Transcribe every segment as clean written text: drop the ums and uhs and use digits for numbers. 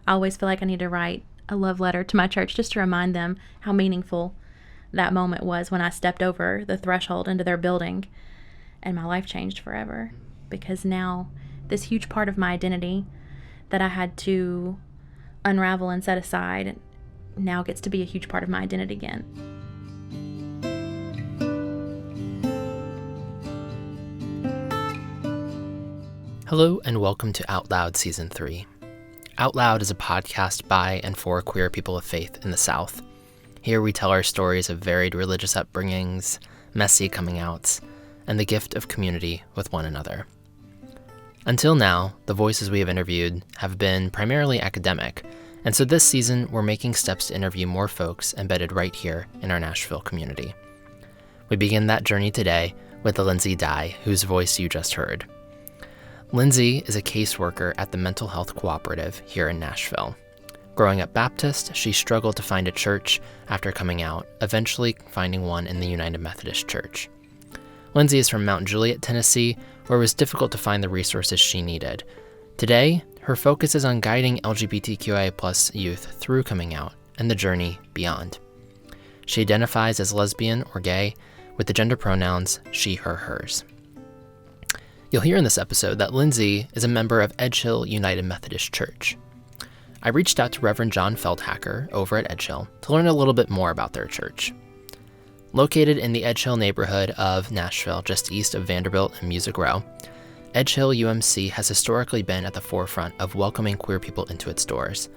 I always feel like I need to write a love letter to my church just to remind them how meaningful that moment was when I stepped over the threshold into their building and my life changed forever. Because now this huge part of my identity that I had to unravel and set aside now gets to be a huge part of my identity again. Hello and welcome to Out Loud Season 3. Out Loud is a podcast by and for queer people of faith in the South. Here we tell our stories of varied religious upbringings, messy coming outs, and the gift of community with one another. Until now, the voices we have interviewed have been primarily academic, and so this season we're making steps to interview more folks embedded right here in our Nashville community. We begin that journey today with Lindsey Dye, whose voice you just heard. Lindsey is a caseworker at the Mental Health Cooperative here in Nashville. Growing up Baptist, she struggled to find a church after coming out, eventually finding one in the United Methodist Church. Lindsey is from Mount Juliet, Tennessee, where it was difficult to find the resources she needed. Today, her focus is on guiding LGBTQIA+ youth through coming out and the journey beyond. She identifies as lesbian or gay with the gender pronouns she, her, hers. You'll hear in this episode that Lindsey is a member of Edge Hill United Methodist Church. I reached out to Reverend John Feldhacker over at Edge Hill to learn a little bit more about their church. Located in the Edge Hill neighborhood of Nashville, just east of Vanderbilt and Music Row, Edge Hill UMC has historically been at the forefront of welcoming queer people into its doors.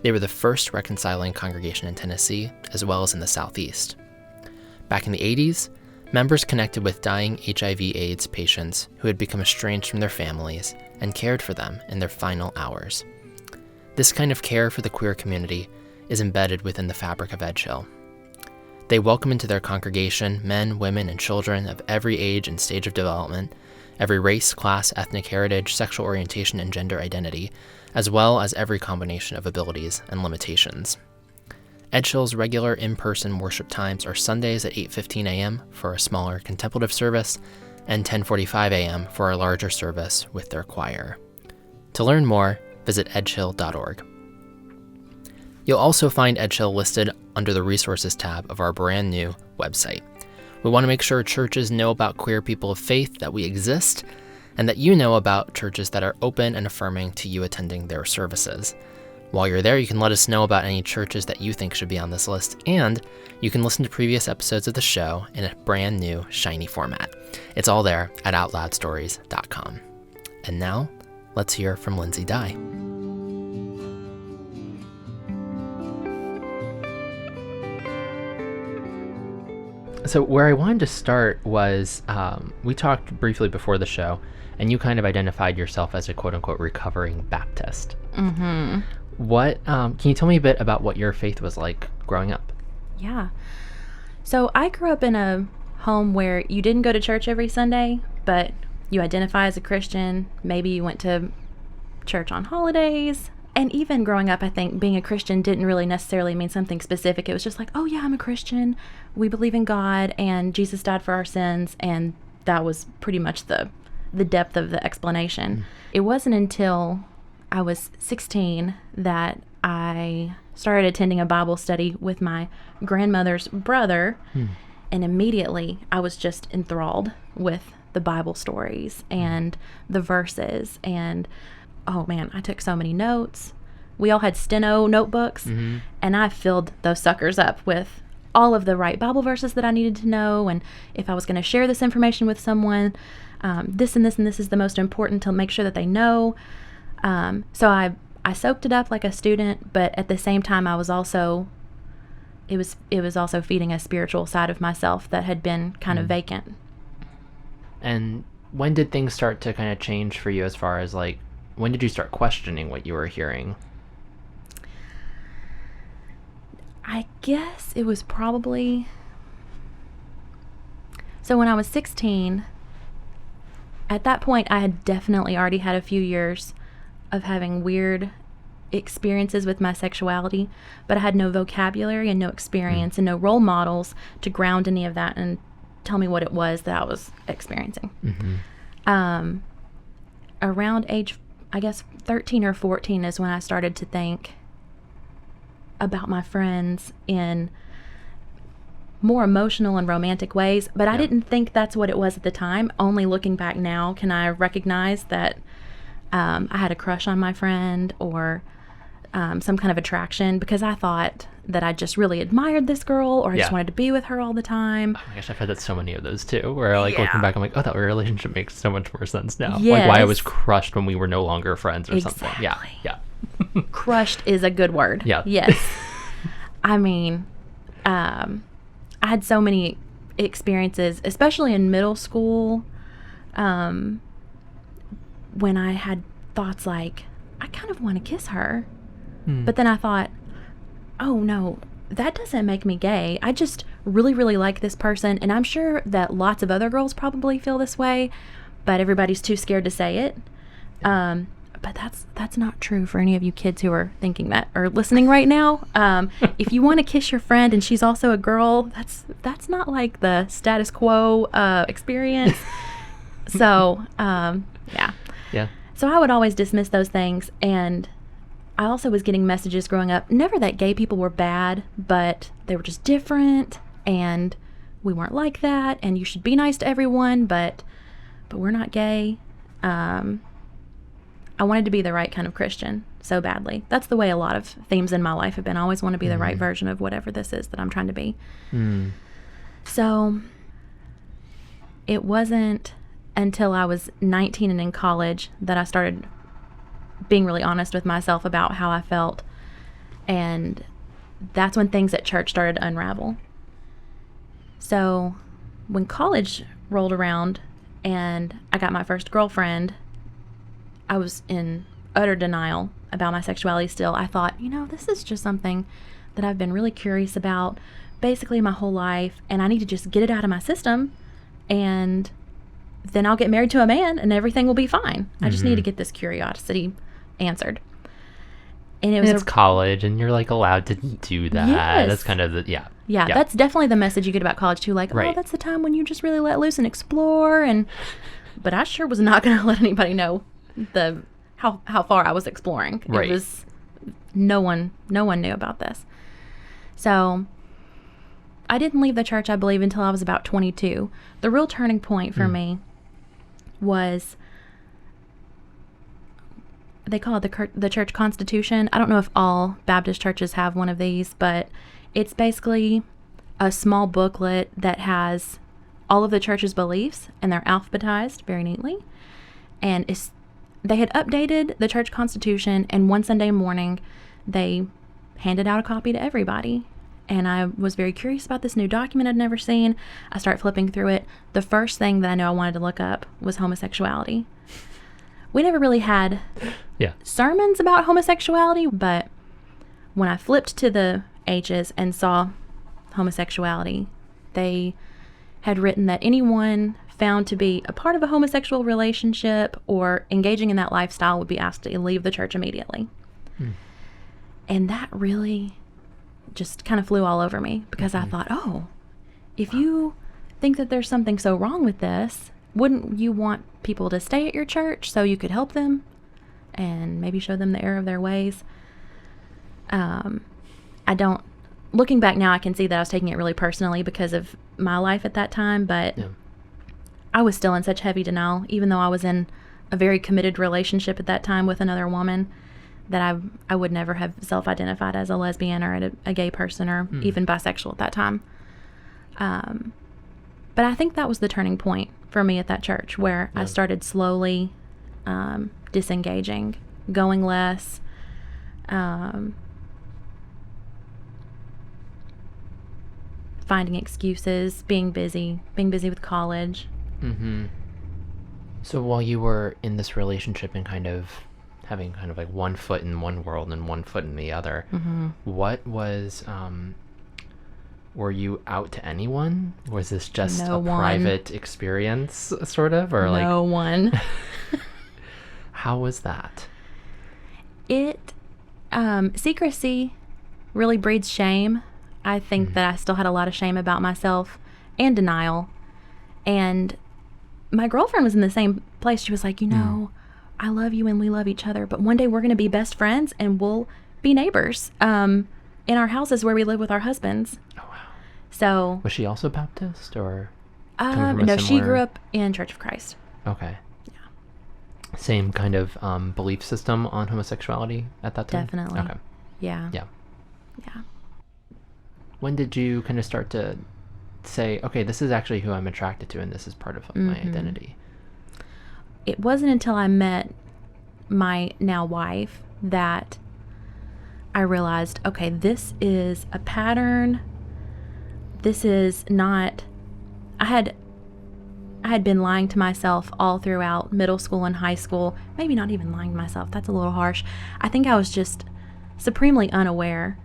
They were the first reconciling congregation in Tennessee, as well as in the Southeast. Back in the 80s, members connected with dying HIV/AIDS patients who had become estranged from their families and cared for them in their final hours. This kind of care for the queer community is embedded within the fabric of Edge Hill. They welcome into their congregation men, women, and children of every age and stage of development, every race, class, ethnic heritage, sexual orientation, and gender identity, as well as every combination of abilities and limitations. Edge Hill's regular in-person worship times are Sundays at 8:15 a.m. for a smaller contemplative service and 10:45 a.m. for a larger service with their choir. To learn more, visit edgehill.org. You'll also find Edge Hill listed under the Resources tab of our brand new website. We want to make sure churches know about queer people of faith, that we exist, and that you know about churches that are open and affirming to you attending their services. While you're there, you can let us know about any churches that you think should be on this list, and you can listen to previous episodes of the show in a brand new, shiny format. It's all there at OutLoudStories.com. And now, let's hear from Lindsey Dye. So where I wanted to start was, we talked briefly before the show, and you kind of identified yourself as a quote-unquote recovering Baptist. Mm-hmm. What, can you tell me a bit about what your faith was like growing up? Yeah. So I grew up in a home where you didn't go to church every Sunday, but you identify as a Christian. Maybe you went to church on holidays. And even growing up, I think being a Christian didn't really necessarily mean something specific. It was just like, oh yeah, I'm a Christian. We believe in God and Jesus died for our sins. And that was pretty much the depth of the explanation. Mm. It wasn't until I was 16 that I started attending a Bible study with my grandmother's brother. Mm. And immediately I was just enthralled with the Bible stories and the verses. And oh man, I took so many notes. We all had steno notebooks, mm-hmm. and I filled those suckers up with all of the right Bible verses that I needed to know. And if I was going to share this information with someone, this and this and this is the most important to make sure that they know. So I soaked it up like a student, but at the same time, I was also, it was also feeding a spiritual side of myself that had been kind of vacant. And when did things start to kind of change for you as far as like, when did you start questioning what you were hearing? I guess it was probably... So when I was 16, at that point, I had definitely already had a few years of having weird experiences with my sexuality, but I had no vocabulary and no experience and no role models to ground any of that and tell me what it was that I was experiencing. Mm-hmm. Around age, I guess, 13 or 14 is when I started to think, about my friends in more emotional and romantic ways, but I didn't think that's what it was at the time. Only looking back now can I recognize that I had a crush on my friend or some kind of attraction, because I thought that I just really admired this girl, or I just wanted to be with her all the time. Oh my gosh, I've had that so many of those too, where like looking back, I'm like, oh, that relationship makes so much more sense now. Yes. Like why I was crushed when we were no longer friends or something. Yeah. Crushed is a good word. Yeah. Yes. I mean, I had so many experiences, especially in middle school, when I had thoughts like, I kind of want to kiss her. But then I thought, oh no, that doesn't make me gay. I just really, really like this person. And I'm sure that lots of other girls probably feel this way, but everybody's too scared to say it. But that's not true for any of you kids who are thinking that or listening right now. If you want to kiss your friend and she's also a girl, that's not like the status quo experience. So, yeah. So I would always dismiss those things. And I also was getting messages growing up, never that gay people were bad, but they were just different, and we weren't like that, and you should be nice to everyone, but we're not gay. I wanted to be the right kind of Christian so badly. That's the way a lot of themes in my life have been. I always want to be the right version of whatever this is that I'm trying to be. So it wasn't until I was 19 and in college that I started being really honest with myself about how I felt. And that's when things at church started to unravel. So when college rolled around and I got my first girlfriend, I was in utter denial about my sexuality still. I thought, this is just something that I've been really curious about basically my whole life, and I need to just get it out of my system, and then I'll get married to a man and everything will be fine. I just need to get this curiosity answered. And it's college, and you're like allowed to do that. Yes. That's kind of yeah, that's definitely the message you get about college too. Like, oh, that's the time when you just really let loose and explore. But I sure was not going to let anybody know how far I was exploring. It was no one knew about this. So I didn't leave the church, I believe, until I was about 22. The real turning point for me was, they call it the church constitution. I don't know if all Baptist churches have one of these, but it's basically a small booklet that has all of the church's beliefs, and they're alphabetized very neatly. And they had updated the church constitution, and one Sunday morning they handed out a copy to everybody. And I was very curious about this new document I'd never seen. I start flipping through it. The first thing that I knew I wanted to look up was homosexuality. We never really had sermons about homosexuality, but when I flipped to the H's and saw homosexuality, they had written that anyone found to be a part of a homosexual relationship or engaging in that lifestyle would be asked to leave the church immediately. And that really just kind of flew all over me, because I thought, oh, if you think that there's something so wrong with this, wouldn't you want people to stay at your church so you could help them and maybe show them the error of their ways? Looking back now, I can see that I was taking it really personally because of my life at that time, but I was still in such heavy denial, even though I was in a very committed relationship at that time with another woman, that I would never have self-identified as a lesbian or a gay person or even bisexual at that time. But I think that was the turning point for me at that church, where I started slowly disengaging, going less, finding excuses, being busy with college. So while you were in this relationship and kind of having kind of like one foot in one world and one foot in the other, what was, were you out to anyone? Was this just a private experience, sort of? Or no one. How was that? Secrecy really breeds shame. I think that I still had a lot of shame about myself and denial. And my girlfriend was in the same place. She was like, I love you and we love each other, but one day we're going to be best friends and we'll be neighbors. in our houses where we live with our husbands. Oh, wow. So Was she also Baptist, or coming from a no, she similar- grew up in Church of Christ. Okay. Yeah. Same kind of belief system on homosexuality at that time? Definitely. Okay. Yeah. Yeah. Yeah. When did you kind of start to say, okay, this is actually who I'm attracted to, and this is part of my identity? It wasn't until I met my now wife that I realized, okay, this is a pattern. This is not... I had been lying to myself all throughout middle school and high school. Maybe not even lying to myself. That's a little harsh. I think I was just supremely unaware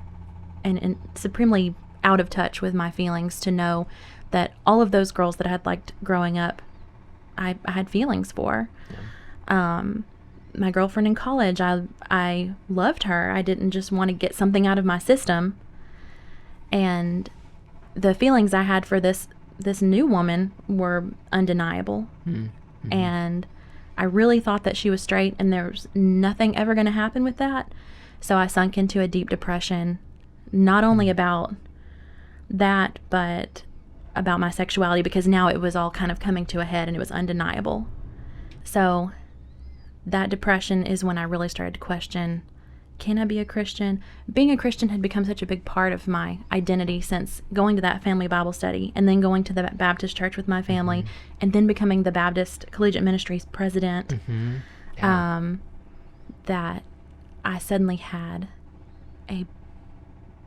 and supremely out of touch with my feelings to know that all of those girls that I had liked growing up, I had feelings for. Yeah. My girlfriend in college, I loved her. I didn't just want to get something out of my system. And the feelings I had for this new woman were undeniable. Mm-hmm. And I really thought that she was straight, and there was nothing ever going to happen with that. So I sunk into a deep depression, not only about that, but about my sexuality, because now it was all kind of coming to a head and it was undeniable. So that depression is when I really started to question, can I be a Christian? Being a Christian had become such a big part of my identity since going to that family Bible study and then going to the Baptist church with my family and then becoming the Baptist Collegiate Ministries president, Yeah. that I suddenly had a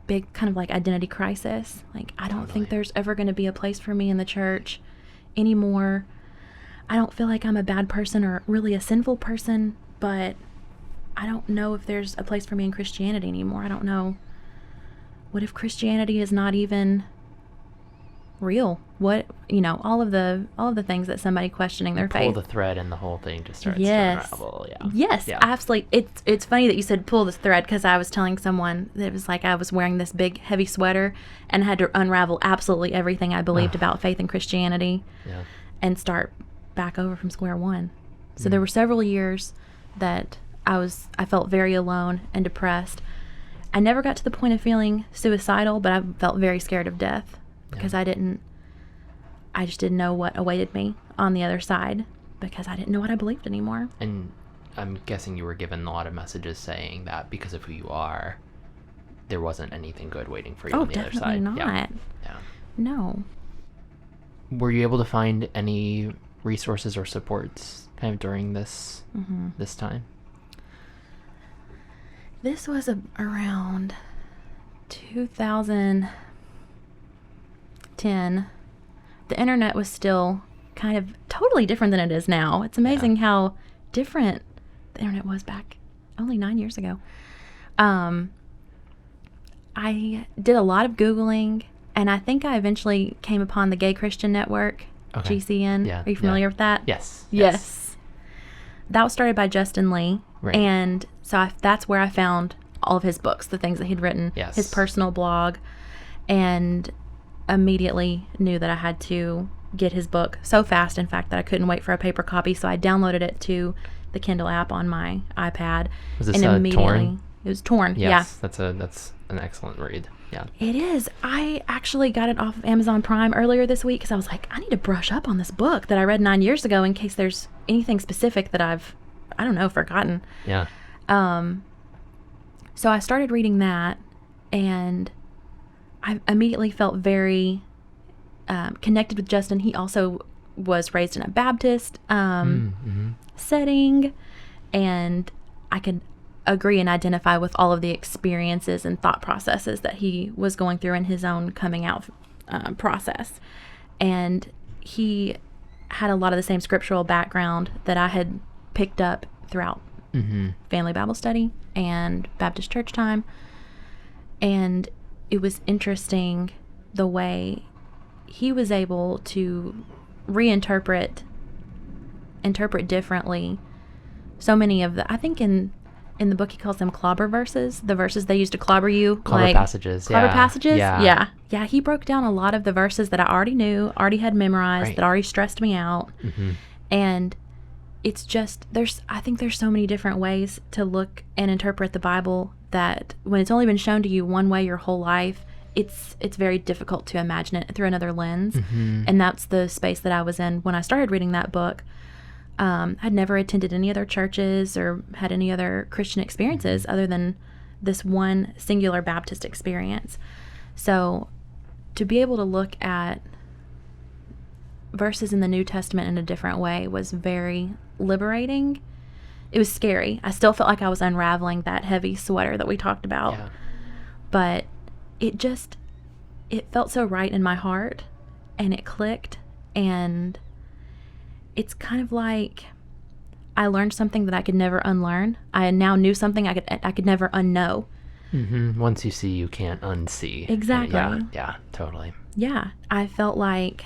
big kind of like identity crisis. Like, I don't think there's ever going to be a place for me in the church anymore. I don't feel like I'm a bad person or really a sinful person, but I don't know if there's a place for me in Christianity anymore. I don't know. What if Christianity is not even real? What, all of the things that somebody questioning their faith. Pull the thread and the whole thing just starts Yes. to unravel. Yeah. Yes, Yeah. absolutely. It's funny that you said pull this thread, because I was telling someone that it was like I was wearing this big heavy sweater and had to unravel absolutely everything I believed about faith and Christianity Yeah. and start back over from square one. So there were several years that I felt very alone and depressed. I never got to the point of feeling suicidal, but I felt very scared of death because I just didn't know what awaited me on the other side, because I didn't know what I believed anymore. And I'm guessing you were given a lot of messages saying that because of who you are, there wasn't anything good waiting for you on the other side. Definitely not. Yeah. No. Were you able to find any resources or supports kind of during this time? This was around 2010. The internet was still kind of totally different than it is now. It's amazing how different the internet was back only 9 years ago. I did a lot of Googling, and I think I eventually came upon the Gay Christian Network, GCN. Yeah, Are you familiar with that? Yes. Yes. That was started by Justin Lee. Right. And so that's where I found all of his books, the things that he'd written, his personal blog, and immediately knew that I had to get his book so fast, in fact, that I couldn't wait for a paper copy. So I downloaded it to the Kindle app on my iPad. Was this Torn? It was Torn. Yes, that's an excellent read. Yeah. It is. I actually got it off of Amazon Prime earlier this week because I was like, I need to brush up on this book that I read 9 years ago in case there's anything specific that I've, forgotten. Yeah. So I started reading that, and I immediately felt very connected with Justin. He also was raised in a Baptist setting, and I could agree and identify with all of the experiences and thought processes that he was going through in his own coming out process. And he had a lot of the same scriptural background that I had picked up throughout family Bible study and Baptist church time. And it was interesting the way he was able to interpret differently so many of the, I think in the book he calls them clobber verses, the verses they used to clobber you. Clobber passages. Clobber passages? Yeah. Yeah, he broke down a lot of the verses that I already knew, already had memorized, that already stressed me out. And it's just, I think there's so many different ways to look and interpret the Bible that when it's only been shown to you one way your whole life, it's very difficult to imagine it through another lens. And that's the space that I was in when I started reading that book. I'd never attended any other churches or had any other Christian experiences other than this one singular Baptist experience. So to be able to look at verses in the New Testament in a different way was very liberating. It was scary. I still felt like I was unraveling that heavy sweater that we talked about. Yeah. But it felt so right in my heart, and it clicked, and it's kind of like I learned something that I could never unlearn. I now knew something I could never unknow. Once you see, you can't unsee. Exactly. Yeah, totally. Yeah, I felt like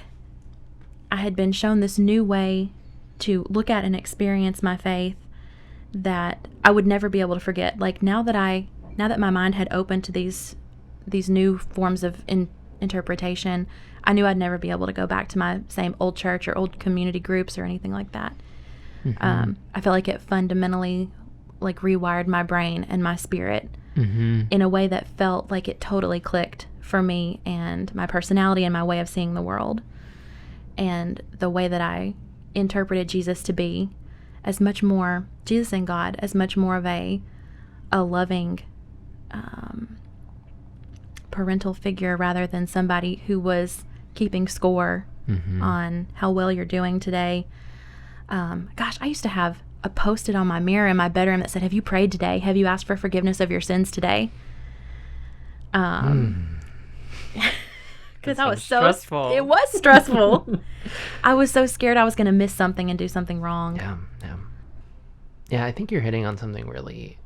I had been shown this new way to look at and experience my faith that I would never be able to forget. Like now that my mind had opened to these new forms of interpretation, I knew I'd never be able to go back to my same old church or old community groups or anything like that. I felt like it fundamentally like rewired my brain and my spirit in a way that felt like it totally clicked for me and my personality and my way of seeing the world, and the way that I interpreted Jesus to be as much more, Jesus and God, as much more of a loving parental figure rather than somebody who was keeping score on how well you're doing today. Gosh, I used to have a post-it on my mirror in my bedroom that said, "Have you prayed today? Have you asked for forgiveness of your sins today?" Because I was so stressful. It was stressful. I was so scared I was going to miss something and do something wrong. Yeah, I think you're hitting on something really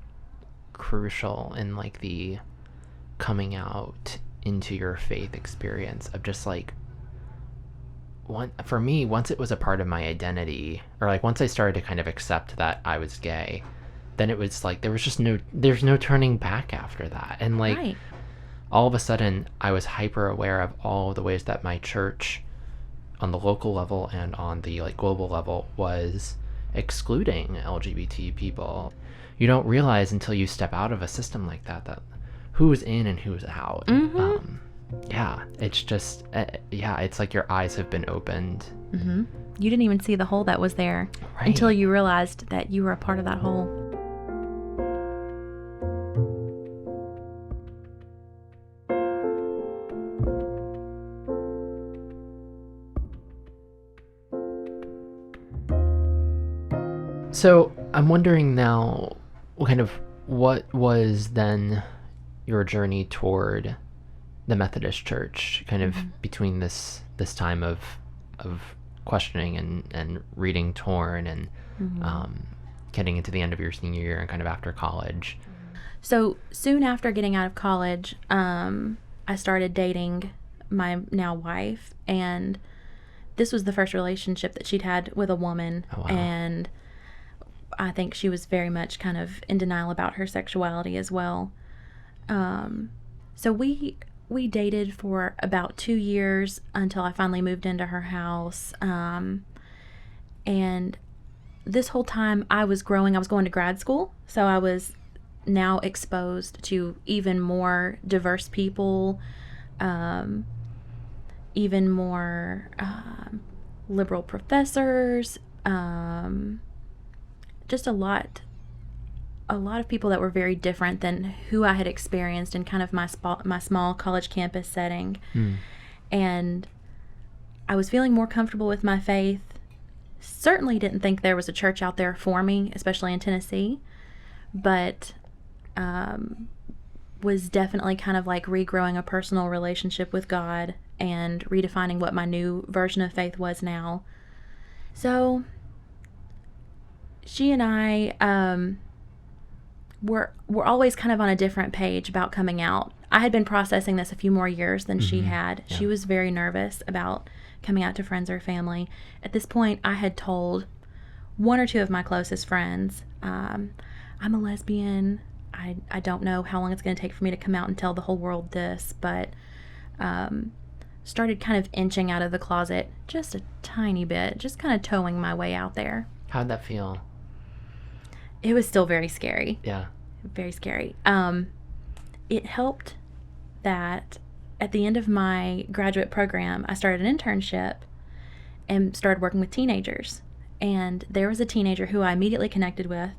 crucial in like the coming out into your faith experience of just like for me, once it was a part of my identity, or like once I started to kind of accept that I was gay, then it was like there's no turning back after that. And like all of a sudden I was hyper aware of all the ways that my church on the local level and on the like global level was excluding LGBT people. You don't realize until you step out of a system like that who's in and who's out. It's just it's like your eyes have been opened. You didn't even see the hole that was there until you realized that you were a part of that hole. So I'm wondering now, kind of what was then your journey toward the Methodist Church, kind of between this time of questioning and reading Torn and getting into the end of your senior year and kind of after college. So soon after getting out of college, I started dating my now wife, and this was the first relationship that she'd had with a woman. Oh, wow. And I think she was very much kind of in denial about her sexuality as well. So we dated for about 2 years until I finally moved into her house. And this whole time I was growing. I was going to grad school, so I was now exposed to even more diverse people, even more liberal professors, just a lot of people that were very different than who I had experienced in kind of my small college campus setting. And I was feeling more comfortable with my faith. Certainly didn't think there was a church out there for me, especially in Tennessee, but was definitely kind of like regrowing a personal relationship with God and redefining what my new version of faith was now. So she and I were always kind of on a different page about coming out. I had been processing this a few more years than she had. Yeah. She was very nervous about coming out to friends or family. At this point, I had told one or two of my closest friends, I'm a lesbian. I don't know how long it's going to take for me to come out and tell the whole world this, but started kind of inching out of the closet just a tiny bit, just kind of towing my way out there. How'd that feel? It was still very scary. Yeah. very scary. It helped that at the end of my graduate program, I started an internship and started working with teenagers. And there was a teenager who I immediately connected with,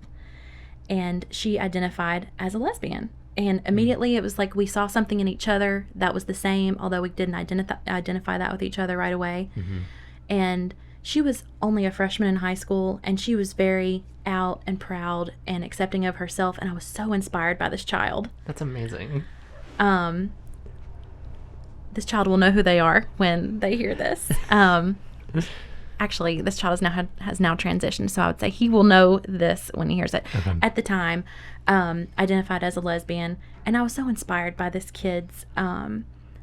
and she identified as a lesbian. And immediately it was like we saw something in each other that was the same, although we didn't identify that with each other right away. Mm-hmm. And she was only a freshman in high school, and she was very out and proud and accepting of herself, and I was so inspired by this child. That's amazing. This child will know who they are when they hear this. Actually, this child has now transitioned, so I would say he will know this when he hears it. Okay. At the time, identified as a lesbian, and I was so inspired by this kid's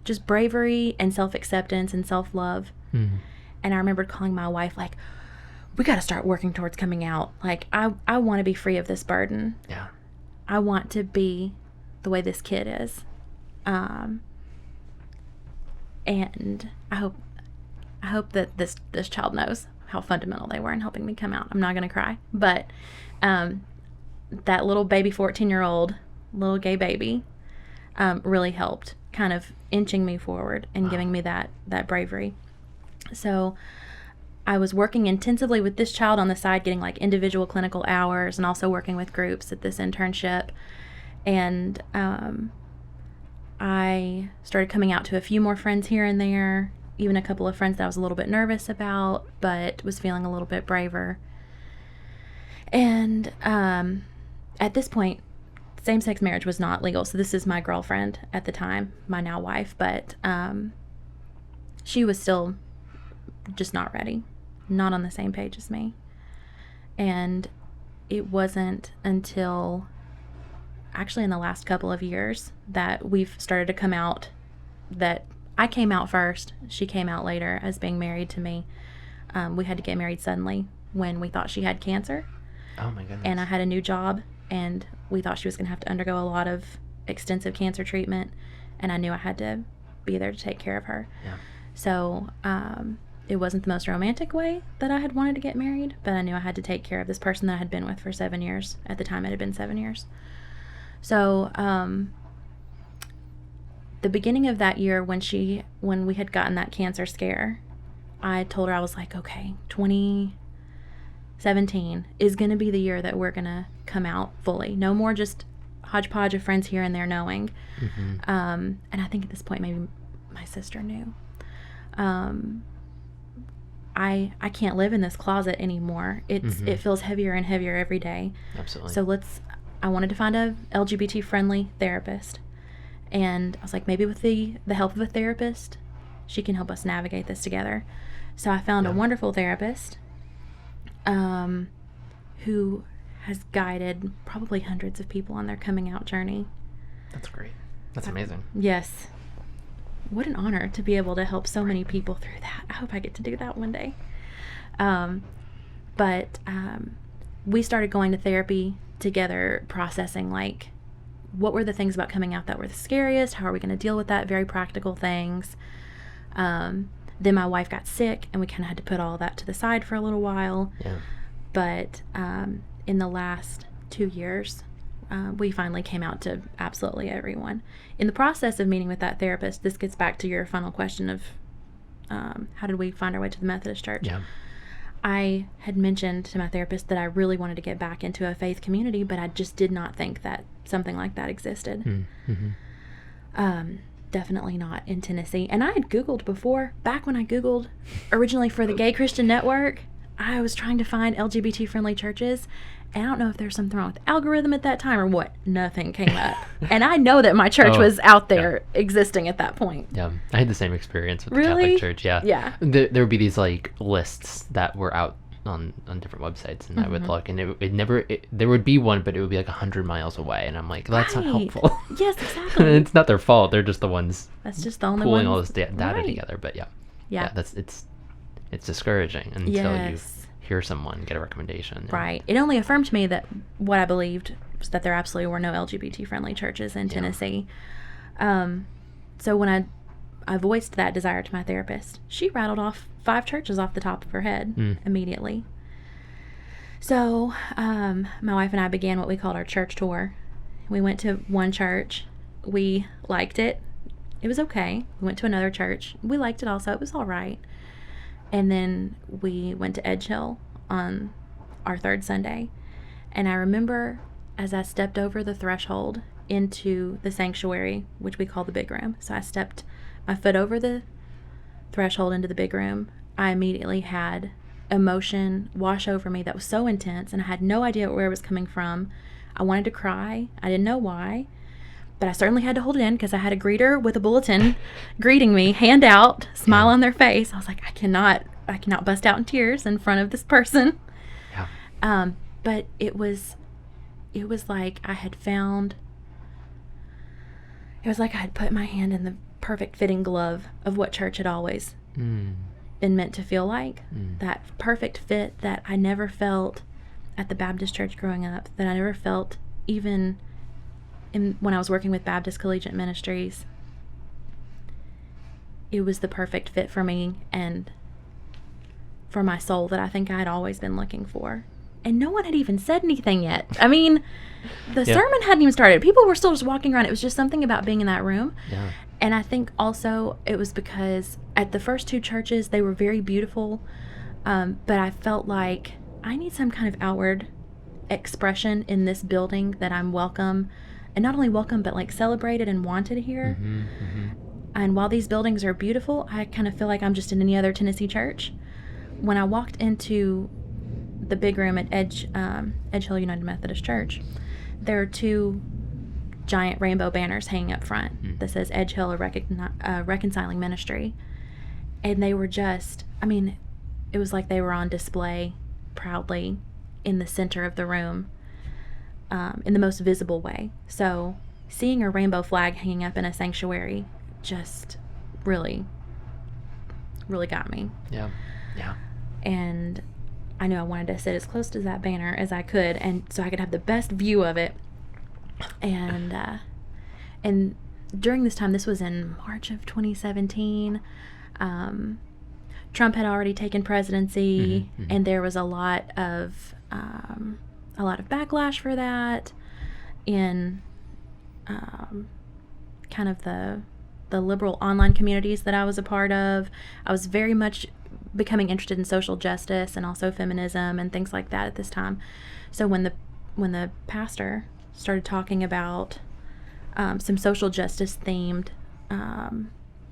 just bravery and self-acceptance and self-love. Mm-hmm. And I remembered calling my wife, like, we got to start working towards coming out. Like, I want to be free of this burden. Yeah. I want to be the way this kid is. And I hope that this child knows how fundamental they were in helping me come out. I'm not going to cry. But that little baby 14-year-old, little gay baby, really helped kind of inching me forward and giving me that bravery. So I was working intensively with this child on the side, getting like individual clinical hours and also working with groups at this internship. And I started coming out to a few more friends here and there, even a couple of friends that I was a little bit nervous about, but was feeling a little bit braver. And at this point, same-sex marriage was not legal. So this is my girlfriend at the time, my now wife, but she was still just not ready, not on the same page as me. And it wasn't until actually in the last couple of years that we've started to come out, that I came out first, she came out later as being married to me. We had to get married suddenly when we thought she had cancer. Oh my goodness. And I had a new job, and we thought she was going to have to undergo a lot of extensive cancer treatment, and I knew I had to be there to take care of her. Yeah. So it wasn't the most romantic way that I had wanted to get married, but I knew I had to take care of this person that I had been with for 7 years. At the time, it had been 7 years. So the beginning of that year, when we had gotten that cancer scare, I told her, I was like, okay, 2017 is going to be the year that we're going to come out fully. No more just hodgepodge of friends here and there knowing. Mm-hmm. And I think at this point, maybe my sister knew. I can't live in this closet anymore. It feels heavier and heavier every day. Absolutely. So I wanted to find a LGBT friendly therapist. And I was like, maybe with the help of a therapist, she can help us navigate this together. So I found a wonderful therapist who has guided probably hundreds of people on their coming out journey. That's great. That's amazing. Yes. What an honor to be able to help so many people through that. I hope I get to do that one day. But we started going to therapy together, processing like, what were the things about coming out that were the scariest? How are we going to deal with that? Very practical things. Then my wife got sick, and we kind of had to put all that to the side for a little while. Yeah. But in the last 2 years, we finally came out to absolutely everyone. In the process of meeting with that therapist, this gets back to your final question of how did we find our way to the Methodist Church? Yeah. I had mentioned to my therapist that I really wanted to get back into a faith community, but I just did not think that something like that existed. Mm-hmm. Definitely not in Tennessee. And I had Googled before, back when I Googled originally for the Gay Christian Network, I was trying to find LGBT-friendly churches, and I don't know if there was something wrong with the algorithm at that time or what. Nothing came up. And I know that my church was out there existing at that point. Yeah, I had the same experience with the Catholic Church. Yeah. There would be these like lists that were out on different websites, and I would look, and there would be one, but it would be like 100 miles away, and I'm like, that's not helpful. Yes, exactly. It's not their fault. They're just the ones. That's just the only pulling all this data together. But yeah, it's discouraging until you hear someone get a recommendation. Right. It only affirmed to me that what I believed was that there absolutely were no LGBT-friendly churches in Tennessee. So when I voiced that desire to my therapist, she rattled off 5 churches off the top of her head immediately. So my wife and I began what we called our church tour We went to one church. We liked it. It was okay. We went to another church. We liked it also. It was all right. And then we went to Edge Hill on our third Sunday. And I remember as I stepped over the threshold into the sanctuary, which we call the big room. So I stepped my foot over the threshold into the big room. I immediately had emotion wash over me that was so intense, and I had no idea where it was coming from. I wanted to cry. I didn't know why, but I certainly had to hold it in because I had a greeter with a bulletin greeting me, hand out, smile on their face. I was like, I cannot bust out in tears in front of this person. Yeah. But it was like I had put my hand in the perfect fitting glove of what church had always been meant to feel like. That perfect fit that I never felt at the Baptist church growing up, that I never felt even when I was working with Baptist Collegiate Ministries. It was the perfect fit for me and for my soul that I think I had always been looking for. And no one had even said anything yet. I mean, the sermon hadn't even started. People were still just walking around. It was just something about being in that room. Yeah. And I think also it was because at the first two churches, they were very beautiful. But I felt like I need some kind of outward expression in this building that I'm welcome. And not only welcome, but like celebrated and wanted here. And while these buildings are beautiful, I kind of feel like I'm just in any other Tennessee church. When I walked into the big room at Edge Hill United Methodist Church, there are two giant rainbow banners hanging up front that says Edge Hill, a reconciling ministry. And they were just, I mean, it was like they were on display proudly in the center of the room, in the most visible way. So seeing a rainbow flag hanging up in a sanctuary just really, really got me. Yeah. And I knew I wanted to sit as close to that banner as I could, and so I could have the best view of it. And during this time, this was in March of 2017, Trump had already taken presidency, and there was a lot of backlash for that in kind of the liberal online communities that I was a part of. I was very much becoming interested in social justice and also feminism and things like that at this time. So when the pastor started talking about some social justice themed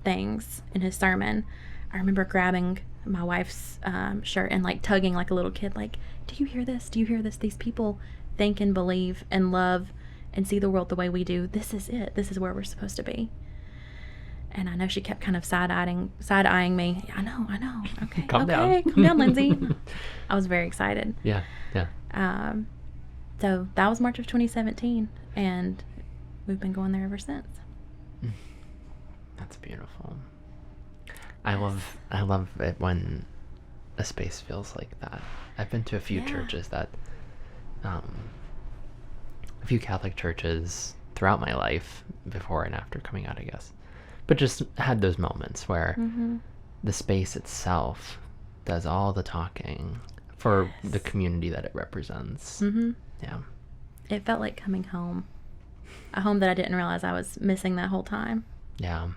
things in his sermon, I remember grabbing my wife's shirt and like tugging like a little kid, like, do you hear this? Do you hear this? These people think and believe and love and see the world the way we do. This is it. This is where we're supposed to be. And I know she kept kind of side-eyeing me. I know. Okay, Calm down, Lindsey. I was very excited. Yeah. So that was March of 2017, and we've been going there ever since. That's beautiful. I love it when a space feels like that. I've been to a few churches that, a few Catholic churches throughout my life, before and after coming out, I guess. But just had those moments where the space itself does all the talking for the community that it represents. Yeah. It felt like coming home. A home that I didn't realize I was missing that whole time. Yeah.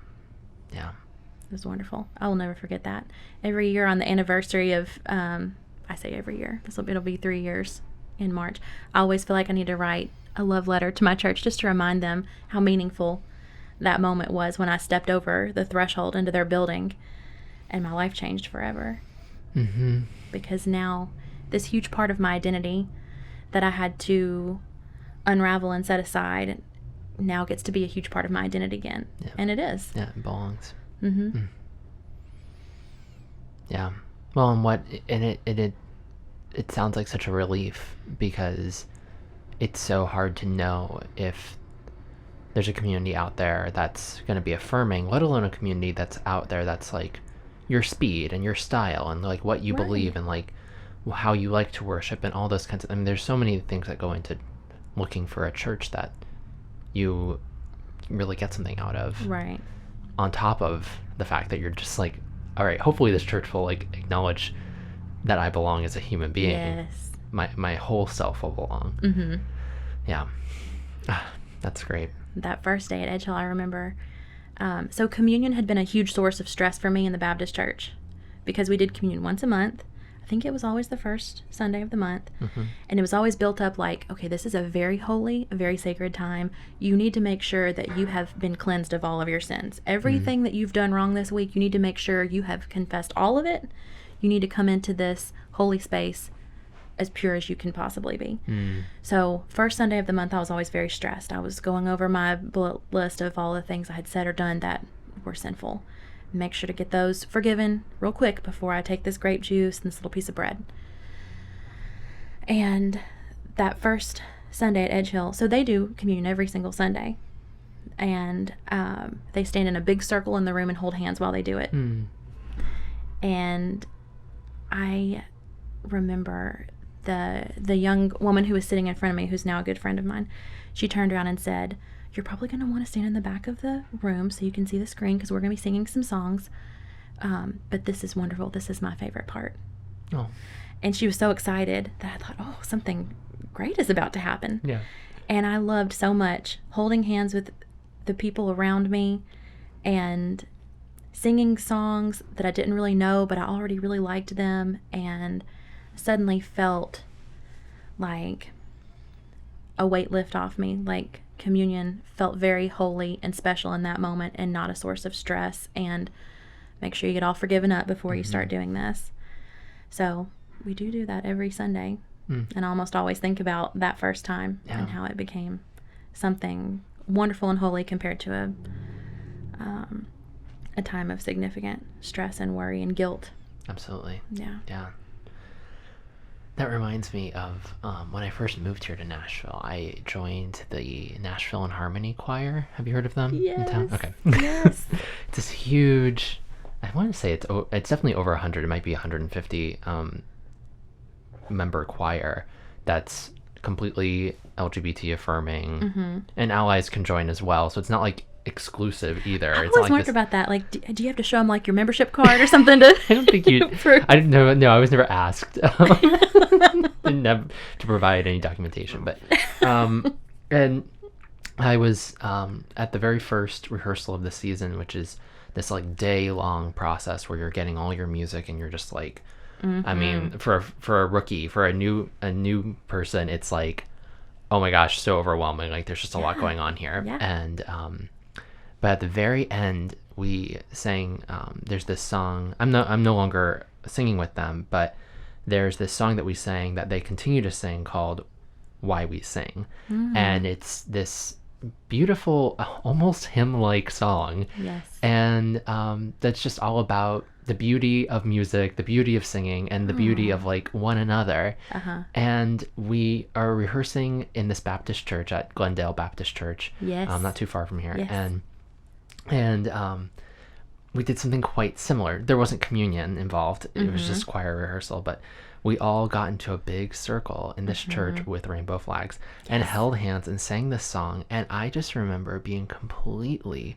It was wonderful. I will never forget that. Every year on the anniversary of, I say every year, it'll be 3 years in March, I always feel like I need to write a love letter to my church just to remind them how meaningful that moment was when I stepped over the threshold into their building and my life changed forever. Because now this huge part of my identity that I had to unravel and set aside now gets to be a huge part of my identity again. Yeah. And it is. Yeah, it belongs. Yeah. Well, and it sounds like such a relief, because it's so hard to know if there's a community out there that's going to be affirming, let alone a community that's out there that's like your speed and your style and like what you believe and like how you like to worship and all those kinds of, I mean, there's so many things that go into looking for a church that you really get something out of. Right. On top of the fact that you're just like, all right, hopefully this church will like acknowledge that I belong as a human being. Yes. My whole self will belong. Yeah. That's great. That first day at Edge Hill, I remember. So communion had been a huge source of stress for me in the Baptist church because we did communion once a month. I think it was always the first Sunday of the month. Mm-hmm. And it was always built up like, okay, this is a very holy, a very sacred time. You need to make sure that you have been cleansed of all of your sins. Everything that you've done wrong this week, you need to make sure you have confessed all of it. You need to come into this holy space as pure as you can possibly be. So first Sunday of the month, I was always very stressed. I was going over my bullet list of all the things I had said or done that were sinful. Make sure to get those forgiven real quick before I take this grape juice and this little piece of bread. And that first Sunday at Edge Hill, so they do communion every single Sunday. And they stand in a big circle in the room and hold hands while they do it. And I remember the young woman who was sitting in front of me, who's now a good friend of mine, she turned around and said, "You're probably going to want to stand in the back of the room so you can see the screen because we're going to be singing some songs. But this is wonderful. This is my favorite part." Oh. And she was so excited that I thought, oh, something great is about to happen. Yeah. And I loved so much holding hands with the people around me and singing songs that I didn't really know, but I already really liked them, and suddenly felt like a weight lift off me. Like communion felt very holy and special in that moment and not a source of stress. And make sure you get all forgiven up before you start doing this. So we do that every Sunday. And I almost always think about that first time and how it became something wonderful and holy compared to a time of significant stress and worry and guilt. Absolutely. Yeah. That reminds me of when I first moved here to Nashville. I joined the Nashville and Harmony Choir. Have you heard of them in town? Okay. Yes. It's this huge, I want to say it's definitely over 100. It might be 150 member choir that's completely LGBT affirming, and allies can join as well. So it's not like exclusive either. I It's always not like wondered this... about that. Like, do you have to show them like your membership card or something to? I don't think you. I didn't know. No, I was never asked. Didn't have to provide any documentation, but and I was at the very first rehearsal of the season, which is this like day-long process where you're getting all your music and you're just like, I mean, for a rookie, for a new person, it's like, oh my gosh, so overwhelming. Like there's just a lot going on here. Yeah. And but at the very end, we sang. There's this song. I'm no longer singing with them, but there's this song that we sang that they continue to sing called "Why We Sing," and it's this beautiful, almost hymn-like song. Yes. And that's just all about the beauty of music, the beauty of singing, and the beauty of like one another. And we are rehearsing in this Baptist church at Glendale Baptist Church. Yes. Not too far from here. Yes. And we did something quite similar. There wasn't communion involved. It was just choir rehearsal, but we all got into a big circle in this church with rainbow flags and held hands and sang this song. And I just remember being completely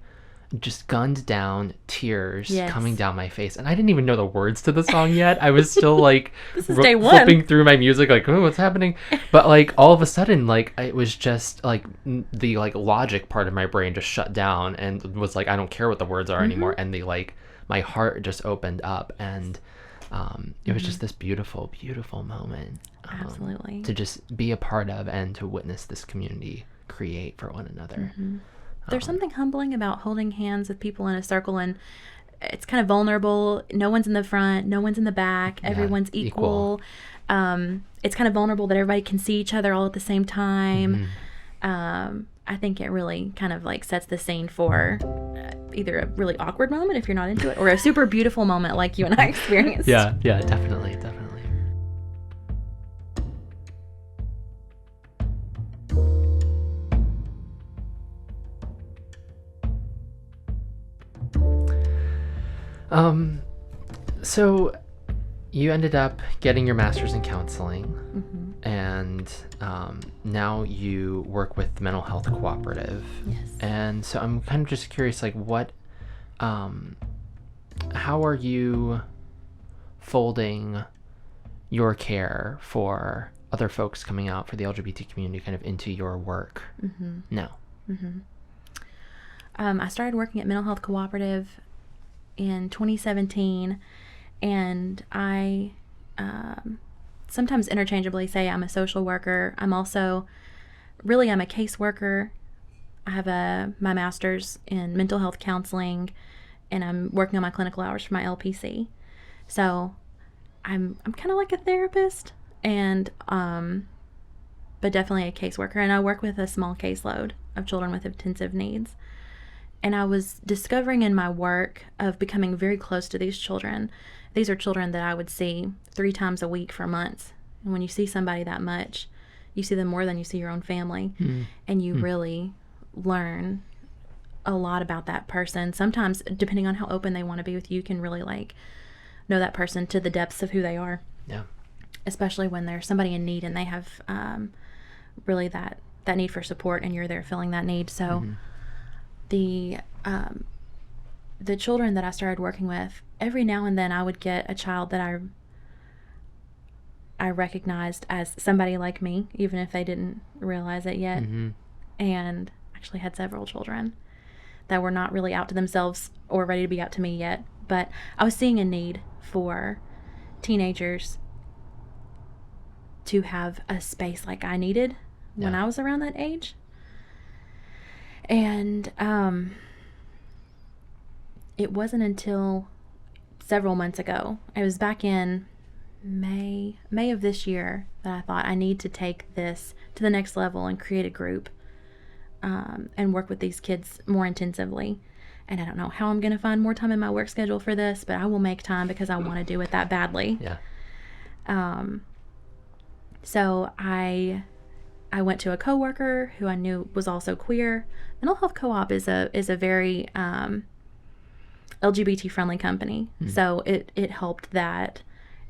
just gunned down, tears coming down my face. And I didn't even know the words to the song yet. I was still like flipping through my music like, oh, what's happening? But like all of a sudden, like it was just like the like logic part of my brain just shut down and was like, I don't care what the words are anymore. And the like my heart just opened up, and it was just this beautiful, beautiful moment. Absolutely. To just be a part of and to witness this community create for one another. There's something humbling about holding hands with people in a circle, and it's kind of vulnerable. No one's in the front, no one's in the back. Everyone's equal. It's kind of vulnerable that everybody can see each other all at the same time. I think it really kind of like sets the scene for either a really awkward moment if you're not into it, or a super beautiful moment like you and I experienced. Yeah, definitely. So you ended up getting your master's in counseling, and now you work with Mental Health Cooperative. Yes. And so I'm kind of just curious, like what, how are you folding your care for other folks coming out for the LGBT community kind of into your work now? I started working at Mental Health Cooperative in 2017, and I sometimes interchangeably say I'm a social worker. I'm a caseworker. I have my master's in mental health counseling, and I'm working on my clinical hours for my LPC. So I'm kind of like a therapist, and but definitely a caseworker, and I work with a small caseload of children with intensive needs. And I was discovering in my work of becoming very close to these children. These are children that I would see 3 times a week for months. And when you see somebody that much, you see them more than you see your own family. And you really learn a lot about that person. Sometimes, depending on how open they want to be with you, you can really know that person to the depths of who they are. Yeah. Especially when there's somebody in need and they have really that need for support, and you're there filling that need. So the children that I started working with, every now and then I would get a child that I recognized as somebody like me, even if they didn't realize it yet. And actually had several children that were not really out to themselves or ready to be out to me yet. But I was seeing a need for teenagers to have a space like I needed when I was around that age. And it wasn't until several months ago, it was back in May of this year, that I thought I need to take this to the next level and create a group and work with these kids more intensively. And I don't know how I'm going to find more time in my work schedule for this, but I will make time because I want to do it that badly. So I went to a coworker who I knew was also queer. Mental Health Co-op is a very LGBT friendly company. So it helped that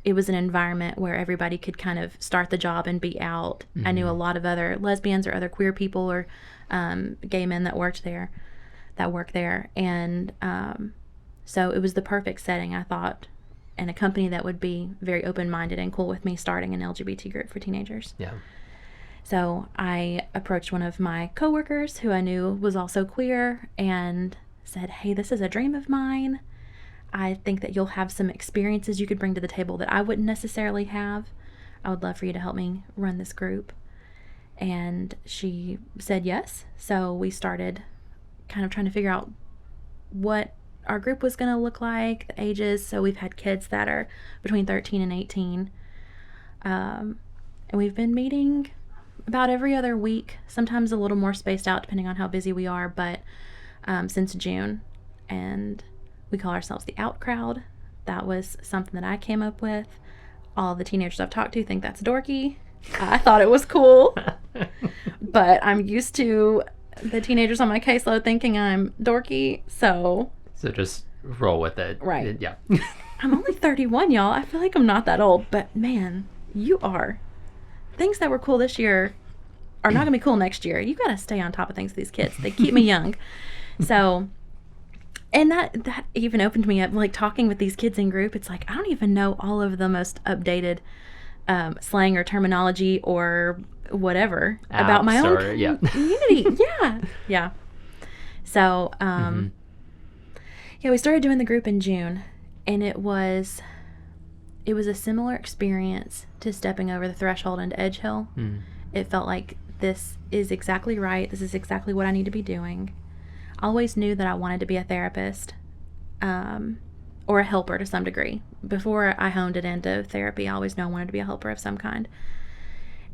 it was an environment where everybody could kind of start the job and be out. I knew a lot of other lesbians or other queer people or gay men that work there. And so it was the perfect setting, I thought, and a company that would be very open-minded and cool with me starting an LGBT group for teenagers. So I approached one of my coworkers who I knew was also queer and said, hey, this is a dream of mine. I think that you'll have some experiences you could bring to the table that I wouldn't necessarily have. I would love for you to help me run this group. And she said yes. So we started kind of trying to figure out what our group was going to look like, the ages. So we've had kids that are between 13 and 18. And we've been meeting about every other week, sometimes a little more spaced out depending on how busy we are, but since June. And we call ourselves the Out Crowd. That was something that I came up with. All the teenagers I've talked to think that's dorky. I thought it was cool, but I'm used to the teenagers on my caseload thinking I'm dorky, so just roll with it. Right. Yeah. I'm only 31, y'all. I feel like I'm not that old, but man, you are. Things that were cool this year are not going to be cool next year. You got to stay on top of things with these kids. They keep me young. So, and that even opened me up, like talking with these kids in group. It's like, I don't even know all of the most updated slang or terminology or whatever Apps about my own community. Yeah. So, we started doing the group in June, and it was a similar experience to stepping over the threshold into Edge Hill. It felt like this is exactly right. This is exactly what I need to be doing. I always knew that I wanted to be a therapist or a helper to some degree. Before I honed it into therapy, I always knew I wanted to be a helper of some kind.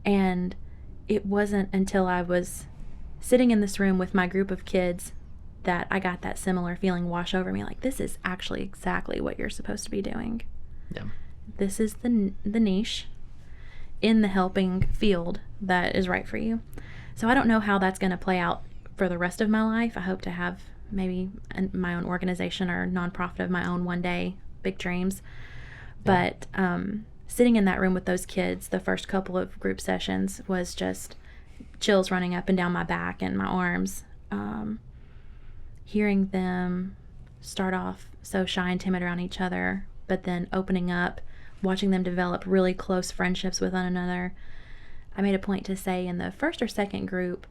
And it wasn't until I was sitting in this room with my group of kids that I got that similar feeling wash over me, like, this is actually exactly what you're supposed to be doing. Yeah. This is the niche in the helping field that is right for you. So I don't know how that's going to play out for the rest of my life. I hope to have maybe my own organization or nonprofit of my own one day, big dreams. Yeah. But sitting in that room with those kids, the first couple of group sessions was just chills running up and down my back and my arms. Hearing them start off so shy and timid around each other, but then opening up, watching them develop really close friendships with one another. I made a point to say in the first or second group,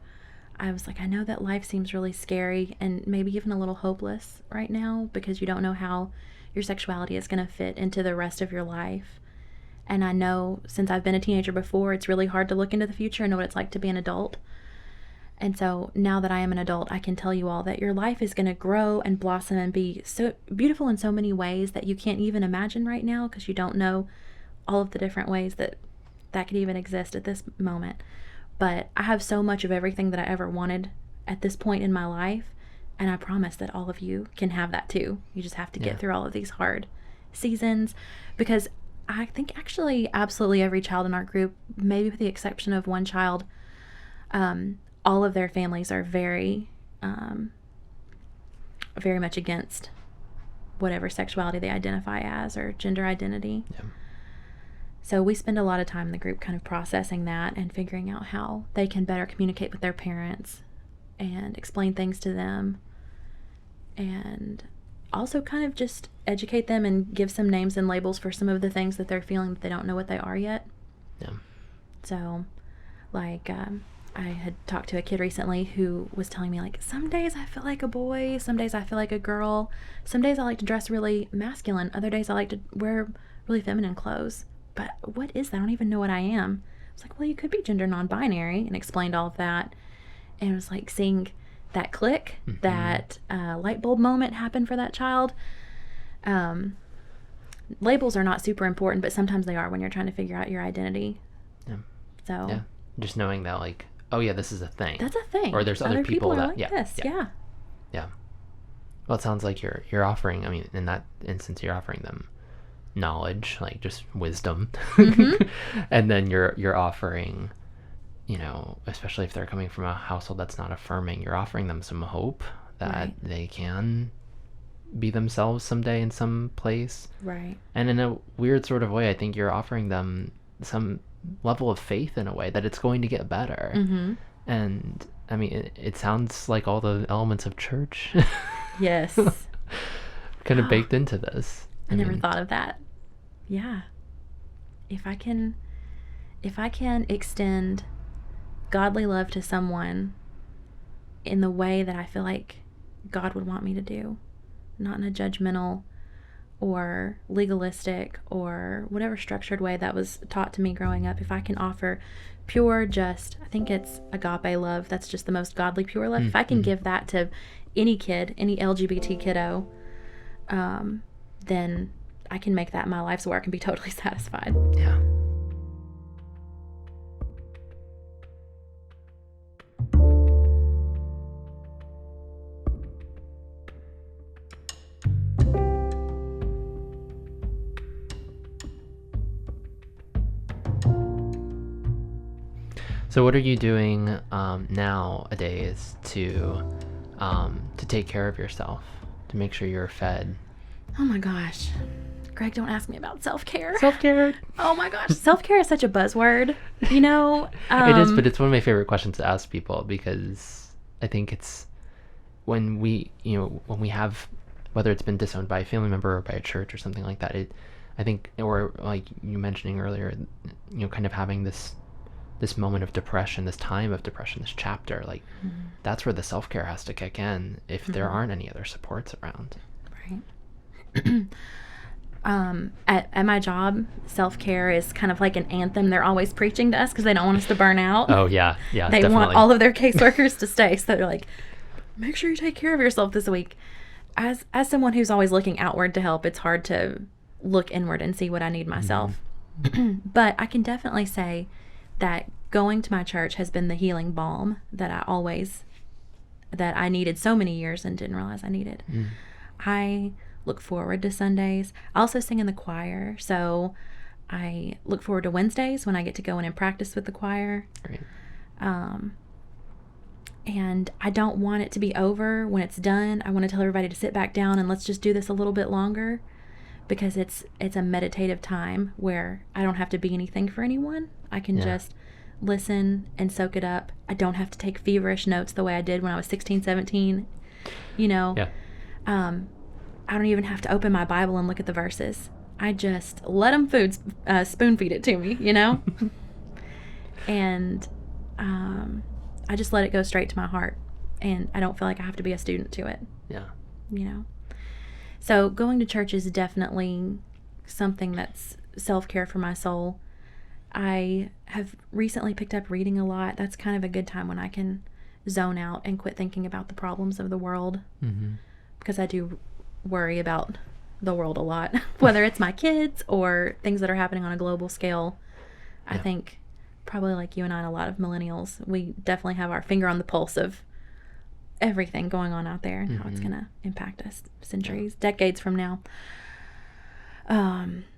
I was like, I know that life seems really scary and maybe even a little hopeless right now because you don't know how your sexuality is going to fit into the rest of your life. And I know since I've been a teenager before, it's really hard to look into the future and know what it's like to be an adult. And so now that I am an adult, I can tell you all that your life is going to grow and blossom and be so beautiful in so many ways that you can't even imagine right now because you don't know all of the different ways that could even exist at this moment. But I have so much of everything that I ever wanted at this point in my life. And I promise that all of you can have that too. You just have to get through all of these hard seasons, because I think actually absolutely every child in our group, maybe with the exception of one child, all of their families are very, very much against whatever sexuality they identify as or gender identity. Yeah. So we spend a lot of time in the group kind of processing that and figuring out how they can better communicate with their parents and explain things to them, and also kind of just educate them and give some names and labels for some of the things that they're feeling that they don't know what they are yet. Yeah. So, like, I had talked to a kid recently who was telling me, like, some days I feel like a boy, some days I feel like a girl, some days I like to dress really masculine, other days I like to wear really feminine clothes. But what is that? I don't even know what I am. I was like, well, you could be gender non-binary, and explained all of that. And it was like seeing that click, that light bulb moment happen for that child. Labels are not super important, but sometimes they are when you're trying to figure out your identity. Yeah. So yeah, just knowing that, like, oh yeah, this is a thing. That's a thing. Or there's other people are that like this. Yeah. Well, it sounds like you're offering. I mean, in that instance, you're offering them knowledge, like just wisdom, and then you're offering, you know, especially if they're coming from a household that's not affirming, you're offering them some hope that they can be themselves someday in some place. Right. And in a weird sort of way, I think you're offering them some level of faith in a way that it's going to get better. And I mean, it sounds like all the elements of church Yes. kind of baked into this. I never thought of that. Yeah. If I can extend godly love to someone in the way that I feel like God would want me to do, not in a judgmental or legalistic or whatever structured way that was taught to me growing up, if I can offer pure, just, I think it's agape love, that's just the most godly, pure love. If I can give that to any kid, any LGBT kiddo, then I can make that my life's work and be totally satisfied. Yeah. So what are you doing nowadays to take care of yourself, to make sure you're fed? Oh my gosh. Greg, don't ask me about self-care. Self-care. Oh my gosh. Self-care is such a buzzword, you know? It is, but it's one of my favorite questions to ask people, because I think it's when we have, whether it's been disowned by a family member or by a church or something like that, I think, or like you mentioning earlier, you know, kind of having this moment of depression, this time of depression, this chapter, like that's where the self-care has to kick in if there aren't any other supports around. Right. At my job, self-care is kind of like an anthem they're always preaching to us because they don't want us to burn out. Oh yeah, they definitely want all of their caseworkers to stay, so they're like, make sure you take care of yourself this week. As someone who's always looking outward to help, it's hard to look inward and see what I need myself. But I can definitely say that going to my church has been the healing balm that I needed so many years and didn't realize I needed. I look forward to Sundays. I also sing in the choir, so I look forward to Wednesdays when I get to go in and practice with the choir. Great. And I don't want it to be over when it's done. I want to tell everybody to sit back down and let's just do this a little bit longer, because it's a meditative time where I don't have to be anything for anyone. I can just listen and soak it up. I don't have to take feverish notes the way I did when I was 16, 17, you know. I don't even have to open my Bible and look at the verses. I just let them spoon feed it to me, you know. And I just let it go straight to my heart, and I don't feel like I have to be a student to it. Yeah. You know? So going to church is definitely something that's self-care for my soul. I have recently picked up reading a lot. That's kind of a good time when I can zone out and quit thinking about the problems of the world. Mm-hmm. Because I do worry about the world a lot, whether it's my kids or things that are happening on a global scale. I think probably like you and I and a lot of millennials, we definitely have our finger on the pulse of everything going on out there and how it's going to impact us centuries, decades from now.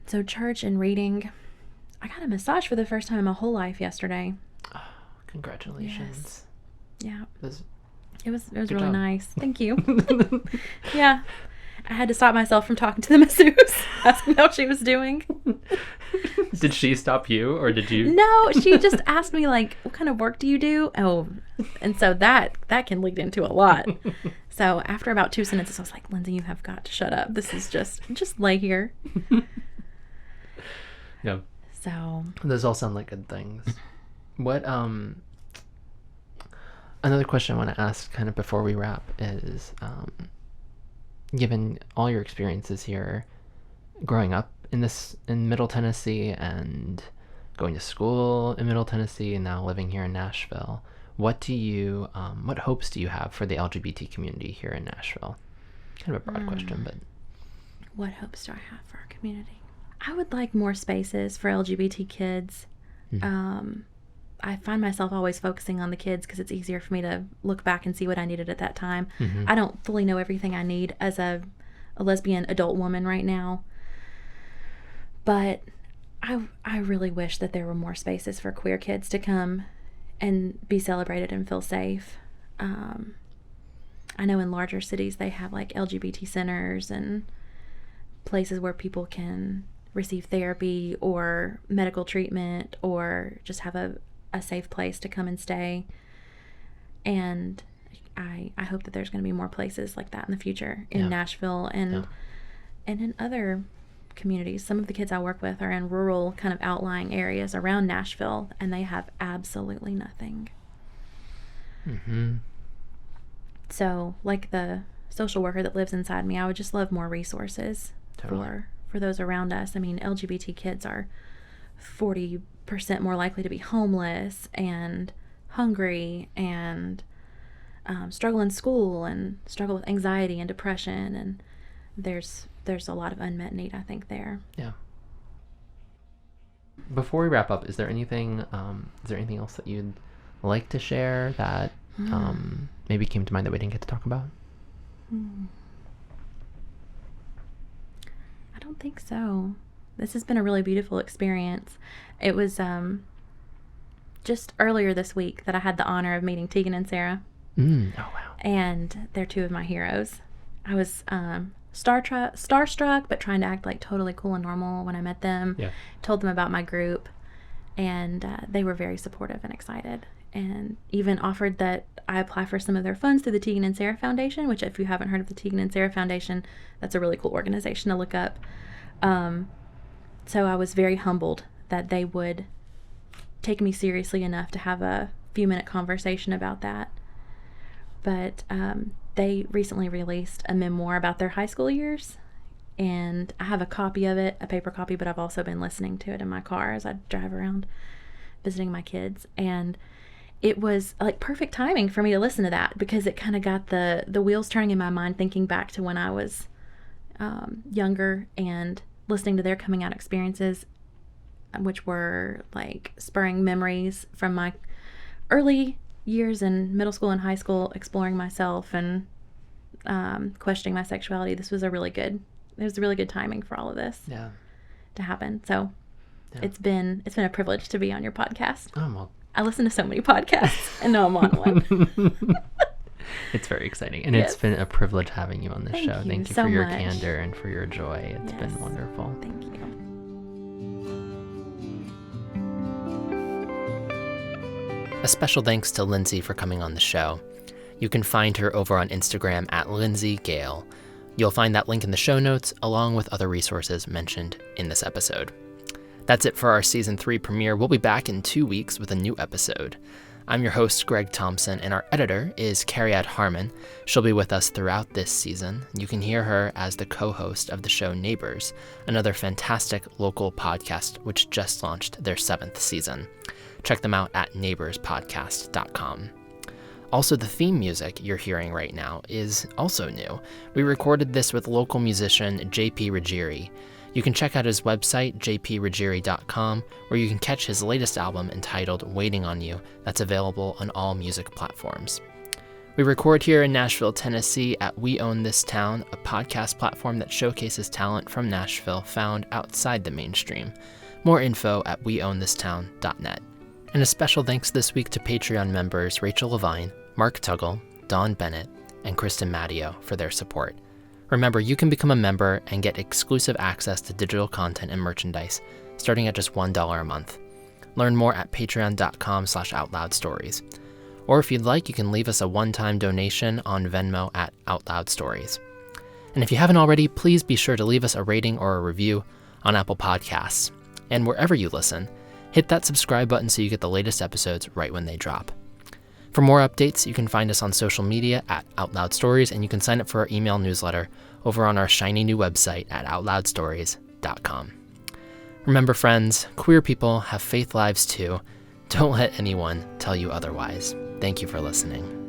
So church and reading. I got a massage for the first time in my whole life yesterday. Oh, congratulations. Yes. Yeah. It was really job. Nice. Thank you. Yeah. I had to stop myself from talking to the masseuse, asking how she was doing. Did she stop you, or did you? No, she just asked me, like, what kind of work do you do? Oh, and so that can lead into a lot. So after about 2 sentences, I was like, Lindsey, you have got to shut up. This is just lay here. Yeah. So those all sound like good things. What another question I want to ask kind of before we wrap is, given all your experiences here, growing up in Middle Tennessee and going to school in Middle Tennessee and now living here in Nashville, what hopes do you have for the LGBT community here in Nashville? Kind of a broad question, but what hopes do I have for our community? I would like more spaces for LGBT kids. I find myself always focusing on the kids because it's easier for me to look back and see what I needed at that time. I don't fully know everything I need as a lesbian adult woman right now. But I really wish that there were more spaces for queer kids to come and be celebrated and feel safe. I know in larger cities they have like LGBT centers and places where people can receive therapy or medical treatment or just have a safe place to come and stay. And I hope that there's going to be more places like that in the future in Nashville and in other communities. Some of the kids I work with are in rural kind of outlying areas around Nashville, and they have absolutely nothing. So like the social worker that lives inside me, I would just love more resources for those around us. I mean, LGBT kids are 40% more likely to be homeless and hungry and struggle in school and struggle with anxiety and depression, and there's a lot of unmet need, I think, there. Yeah. Before we wrap up, is there anything else that you'd like to share that maybe came to mind that we didn't get to talk about? I don't think so. This has been a really beautiful experience. It was just earlier this week that I had the honor of meeting Tegan and Sarah. Oh, wow. And they're two of my heroes. I was starstruck, but trying to act like totally cool and normal when I met them. Yeah. Told them about my group, and they were very supportive and excited, and even offered that I apply for some of their funds through the Tegan and Sarah Foundation, which, if you haven't heard of the Tegan and Sarah Foundation, that's a really cool organization to look up. So I was very humbled that they would take me seriously enough to have a few-minute conversation about that. But they recently released a memoir about their high school years, and I have a copy of it, a paper copy, but I've also been listening to it in my car as I drive around visiting my kids. And it was like perfect timing for me to listen to that, because it kind of got the wheels turning in my mind, thinking back to when I was younger and listening to their coming out experiences, which were like spurring memories from my early years in middle school and high school, exploring myself and questioning my sexuality. It was really good timing for all of this to happen. So it's been a privilege to be on your podcast. Oh, well. I listen to so many podcasts and now I'm on one. It's very exciting, and it's been a privilege having you on this show. Thank you so for your much. candor and for your joy. It's been wonderful. Thank you. A special thanks to Lindsey for coming on the show. You can find her over on Instagram at Lindsey Gale. You'll find that link in the show notes, along with other resources mentioned in this episode. That's it for our Season 3 premiere. We'll be back in 2 weeks with a new episode. I'm your host, Greg Thompson, and our editor is Carrie-Ann Harmon. She'll be with us throughout this season. You can hear her as the co-host of the show Neighbors, another fantastic local podcast which just launched their 7th season. Check them out at neighborspodcast.com. Also, the theme music you're hearing right now is also new. We recorded this with local musician JP Ruggieri. You can check out his website, jpruggieri.com, where you can catch his latest album entitled Waiting on You, that's available on all music platforms. We record here in Nashville, Tennessee at We Own This Town, a podcast platform that showcases talent from Nashville found outside the mainstream. More info at weownthistown.net. And a special thanks this week to Patreon members Rachel Levine, Mark Tuggle, Dawn Bennett, and Kristen Matteo for their support. Remember, you can become a member and get exclusive access to digital content and merchandise, starting at just $1 a month. Learn more at patreon.com/outloudstories. Or if you'd like, you can leave us a one-time donation on Venmo at outloudstories. And if you haven't already, please be sure to leave us a rating or a review on Apple Podcasts. And wherever you listen, hit that subscribe button so you get the latest episodes right when they drop. For more updates, you can find us on social media at Out Loud Stories, and you can sign up for our email newsletter over on our shiny new website at outloudstories.com. Remember, friends, queer people have faith lives too. Don't let anyone tell you otherwise. Thank you for listening.